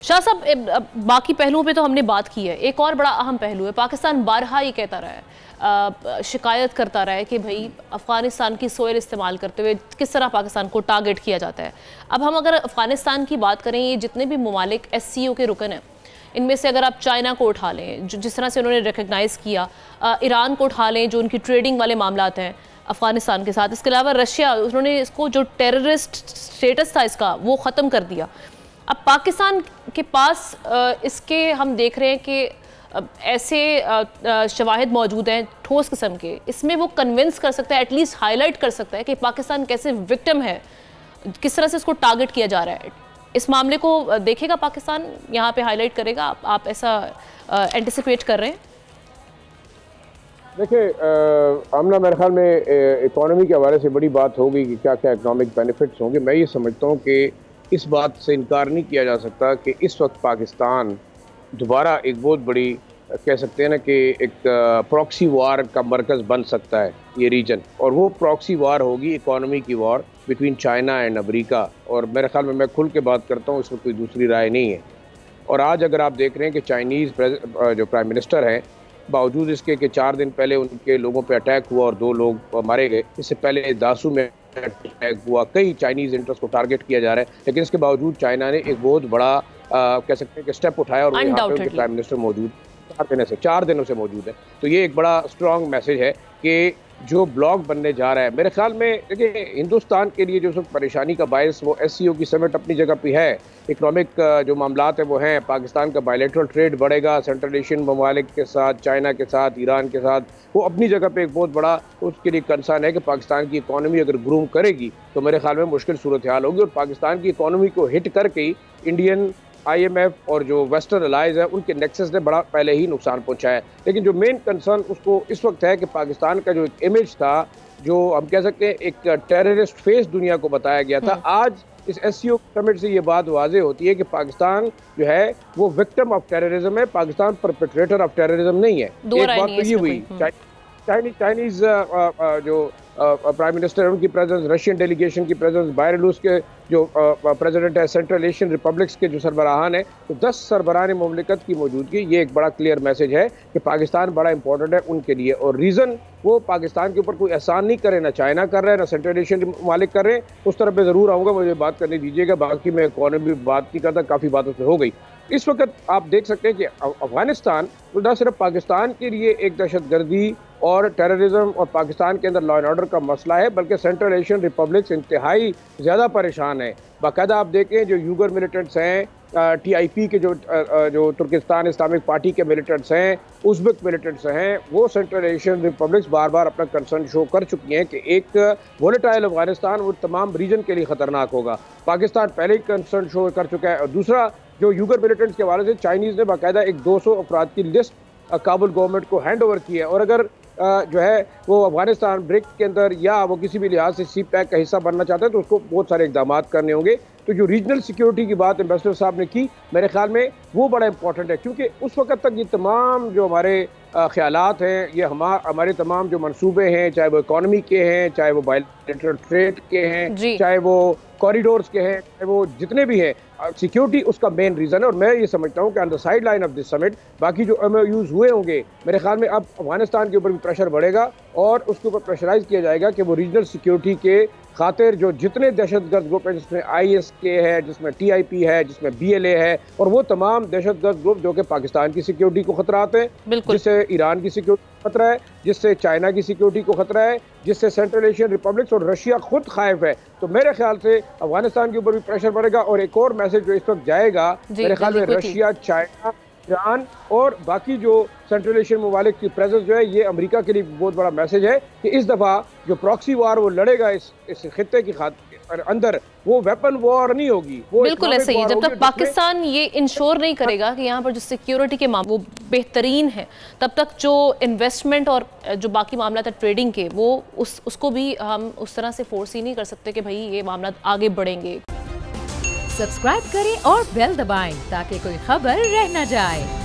शाह साहब, बाकी पहलुओं पे तो हमने बात की है, एक और बड़ा अहम पहलू है। पाकिस्तान बारहा ये कहता रहा है, शिकायत करता रहा है कि भाई अफ़गानिस्तान की सोयल इस्तेमाल करते हुए किस तरह पाकिस्तान को टारगेट किया जाता है। अब हम अगर अफ़गानिस्तान की बात करें, ये जितने भी ममालिक SCO के रुकन हैं, इनमें से अगर आप चाइना को उठा लें, जिस तरह से उन्होंने रिकग्नाइज़ किया, ईरान को उठा लें जो उनकी ट्रेडिंग वाले मामलात हैं अफ़गानिस्तान के साथ, इसके अलावा रशिया, उन्होंने इसको जो टेररिस्ट स्टेटस था इसका वो ख़त्म कर दिया। अब पाकिस्तान के पास इसके हम देख रहे हैं कि ऐसे शवाहिद मौजूद हैं ठोस किस्म के, इसमें वो कन्विंस कर सकता है, एटलीस्ट हाईलाइट कर सकता है कि पाकिस्तान कैसे विक्टिम है, किस तरह से इसको टारगेट किया जा रहा है। इस मामले को देखेगा पाकिस्तान, यहाँ पे हाईलाइट करेगा, आप ऐसा एंटिसिपेट कर रहे हैं? देखिए आमना, मेरे ख्याल में इकॉनमी के हवाले से बड़ी बात होगी कि क्या क्या इकनॉमिक बेनिफिट्स होंगे। मैं ये समझता हूँ कि इस बात से इनकार नहीं किया जा सकता कि इस वक्त पाकिस्तान दोबारा एक बहुत बड़ी, कह सकते हैं ना कि एक प्रॉक्सी वार का मरकज़ बन सकता है ये रीजन, और वो प्रॉक्सी वार होगी इकॉनमी की वार बिटवीन चाइना एंड अमेरिका। और मेरे ख्याल में, मैं खुल के बात करता हूँ, इसमें कोई दूसरी राय नहीं है। और आज अगर आप देख रहे हैं कि चाइनीज़ जो प्राइम मिनिस्टर हैं, बावजूद इसके कि 4 दिन पहले उनके लोगों पे अटैक हुआ और 2 लोग मारे गए, इससे पहले दासू में अटैक हुआ, कई चाइनीज़ इंटरेस्ट को टारगेट किया जा रहा है, लेकिन इसके बावजूद चाइना ने एक बहुत बड़ा कह सकते हैं कि स्टेप उठाया, और वो यहाँ पे उनके प्राइम मिनिस्टर मौजूद 4 दिनों से मौजूद है। तो ये एक बड़ा स्ट्रॉन्ग मैसेज है कि जो ब्लॉक बनने जा रहा है, मेरे ख्याल में देखिए हिंदुस्तान के लिए जो सब परेशानी का बायस वो SCO की समिट अपनी जगह पे है, इकनॉमिक जो मामलात है वो हैं, पाकिस्तान का बायलैटरल ट्रेड बढ़ेगा सेंट्रल एशियन ममालिक के साथ, चाइना के साथ, ईरान के साथ, वो अपनी जगह पे एक बहुत बड़ा उसके लिए कंसर्न है कि पाकिस्तान की इकॉनमी अगर ग्रूम करेगी तो मेरे ख्याल में मुश्किल सूरत हाल होगी, और पाकिस्तान की इकॉनमी को हिट करके ही इंडियन IMF और जो वेस्टर्न अलाइज है उनके नेक्सस ने बड़ा पहले ही नुकसान पहुंचाया है। लेकिन जो मेन कंसर्न उसको इस वक्त है कि पाकिस्तान का जो एक इमेज था, जो हम कह सकते हैं एक टेररिस्ट फेस दुनिया को बताया गया था, आज इस SCO समिट से ये बात वाजे होती है कि पाकिस्तान जो है वो विक्टिम ऑफ टेररिज्म है, पाकिस्तान परपेट्रेटर ऑफ टेररिज्म नहीं है। एक बात तो ये हुई, चाइनीज जो प्राइम मिनिस्टर, उनकी प्रेजेंस, रशियन डेलीगेशन की प्रेजेंस, बेलारूस के जो प्रेसिडेंट है, सेंट्रल एशियन रिपब्लिक्स के जो सरबराहान है, तो 10 सरबराहान मुमलिकत की मौजूदगी, ये एक बड़ा क्लियर मैसेज है कि पाकिस्तान बड़ा इंपॉर्टेंट है उनके लिए। और रीज़न वो पाकिस्तान के ऊपर कोई एहसान नहीं करे, ना चाइना कर रहे हैं, ना सेंट्रल एशियन ममालिक कर रहे हैं। उस तरफ मैं ज़रूर आऊँगा, मुझे बात करने दीजिएगा, बाकी मैं इकॉनमी बात नहीं करता, काफ़ी बात उसमें हो गई। इस वक्त आप देख सकते हैं कि अफगानिस्तान न सिर्फ पाकिस्तान के लिए एक दहशतगर्दी और टेररिज्म और पाकिस्तान के अंदर लॉ एंड ऑर्डर का मसला है, बल्कि सेंट्रल एशियन रिपब्लिक्स इंतहाई ज़्यादा परेशान है। बाकायदा आप देखें जो यूगर मिलिटेंट्स हैं, TIP के जो तुर्किस्तान इस्लामिक पार्टी के मिलिटेंट्स हैं, उज़्बेक मिलिटेंट्स हैं, वो सेंट्रल एशियन रिपब्लिक्स बार बार अपना कंसर्न शो कर चुकी हैं कि एक वोलेटाइल अफगानिस्तान वो तमाम रीजन के लिए ख़तरनाक होगा। पाकिस्तान पहले ही कंसर्न शो कर चुका है। और दूसरा, जो यूगर मिलिटेंट्स के हवाले से चाइनीज़ ने बाकायदा एक 200 अफराद की लिस्ट काबुल गवर्नमेंट को हैंड ओवर की है, और अगर जो है वो अफगानिस्तान ब्रिक के अंदर या वो किसी भी लिहाज से CPEC का हिस्सा बनना चाहता है तो उसको बहुत सारे इकदाम करने होंगे। तो जो रीजनल सिक्योरिटी की बात एम्बेसडर साहब ने की, मेरे ख्याल में वो बड़ा इंपॉर्टेंट है, क्योंकि उस वक्त तक ये तमाम जो हमारे ख्यालात हैं, ये हमारे तमाम जो मंसूबे हैं, चाहे वो इकॉनमी के हैं, चाहे वो बायलैटरल ट्रेड के हैं, चाहे वो कॉरिडोर्स के हैं, चाहे वो जितने भी हैं, सिक्योरिटी उसका मेन रीज़न है। और मैं ये समझता हूँ कि on the side line of this summit बाकी जो MOUs हुए होंगे, मेरे ख्याल में अब अफगानिस्तान के ऊपर भी प्रेशर बढ़ेगा और उसके ऊपर प्रेशराइज किया जाएगा कि वो रीजनल सिक्योरिटी के खातिर जो जितने दहशतगर्द ग्रुप हैं, जिसमें ISK है, जिसमें TIP है, जिसमें BLA है, और वो तमाम दहशतगर्द ग्रुप जो कि पाकिस्तान की सिक्योरिटी को खतराते हैं, जिससे ईरान की सिक्योरिटी को खतरा है, जिससे चाइना की सिक्योरिटी को खतरा है, जिससे सेंट्रल एशियन रिपब्लिक्स और रशिया खुद खाइफ है। तो मेरे ख्याल से अफगानिस्तान के ऊपर भी प्रेशर बढ़ेगा। और एक और मैसेज जो इस वक्त जाएगा मेरे ख्याल में, रशिया, चाइना, ईरान और बाकी जो सेंट्रल एशियन ममालिक की प्रेजेंस जो है, ये अमेरिका के लिए बहुत बड़ा मैसेज है कि इस दफ़ा जो प्रॉक्सी वार वो लड़ेगा इस खित्ते की अंदर, वो वेपन वॉर नहीं होगी। वो बिल्कुल ऐसे ही, जब तक पाकिस्तान ये इंश्योर नहीं करेगा कि यहाँ पर जो सिक्योरिटी के मामले वो बेहतरीन है, तब तक जो इन्वेस्टमेंट और जो बाकी मामला था ट्रेडिंग के, वो उसको भी हम उस तरह से फोर्स ही नहीं कर सकते कि भाई ये मामला आगे बढ़ेंगे। सब्सक्राइब करें और बेल दबाएं ताकि कोई खबर रह न जाए।